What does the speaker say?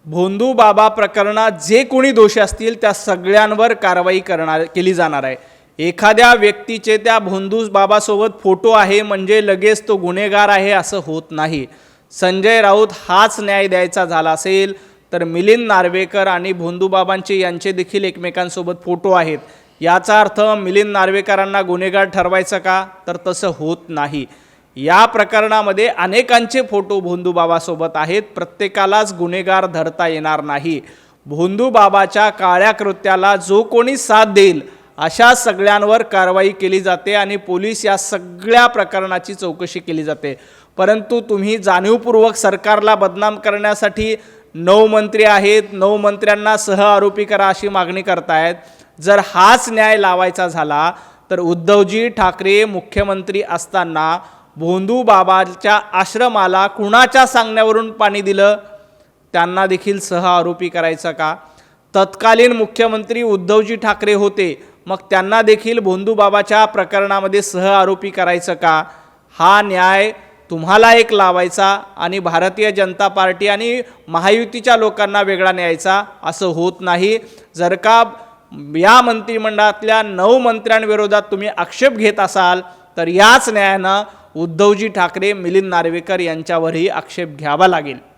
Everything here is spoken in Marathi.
भोंदू बाबा प्रकरणात जे कोणी दोषी असतील त्या सगळ्यांवर कारवाई केली जाणार आहे। एखाद्या व्यक्तीचे त्या भोंदू बाबासोबत फोटो आहे म्हणजे लगेच तो गुन्हेगार आहे असं होत नाही। संजय राऊत हाच न्याय द्यायचा झाला असेल तर मिलिंद नार्वेकर आणि भोंदू बाबांचे यांचे देखील एकमेकांसोबत फोटो आहेत, याचा अर्थ मिलिंद नार्वेकरांना गुन्हेगार ठरवायचं का? तर तसं होत नाही। या प्रकरणामध्ये अनेकांचे फोटो भोंदू बाबासोबत आहेत, प्रत्येकालाच गुन्हेगार धरता येणार नाही। भोंदू बाबाच्या काळ्या कृत्याला जो कोणी साथ देईल अशा सगळ्यांवर कारवाई केली जाते आणि पोलीस या सगळ्या प्रकरणाची चौकशी केली जाते। परंतु तुम्ही जाणीवपूर्वक सरकारला बदनाम करण्यासाठी 9 मंत्री आहेत, 9 मंत्र्यांना सहआरोपी करा अशी मागणी करतायत। जर हाच न्याय लावायचा झाला तर उद्धवजी ठाकरे मुख्यमंत्री असताना भोंदू बाबाच्या आश्रमाला कुणाच्या सांगण्यावरून पाणी दिलं त्यांना देखील सहआरोपी करायचं का? तत्कालीन मुख्यमंत्री उद्धवजी ठाकरे होते, मग त्यांना देखील भोंदू बाबाच्या प्रकरणामध्ये सहआरोपी करायचं का? हा न्याय तुम्हाला एक लावायचा आणि भारतीय जनता पार्टी आणि महायुतीच्या लोकांना वेगळा न्यायचा असं होत नाही। जर का या मंत्रिमंडळातल्या 9 मंत्र्यांविरोधात तुम्ही आक्षेप घेत असाल तर याच न्यायानं उद्धवजी ठाकरे मिलिंद नार्वेकर यांच्यावरही आक्षेप घ्यावा लागेल।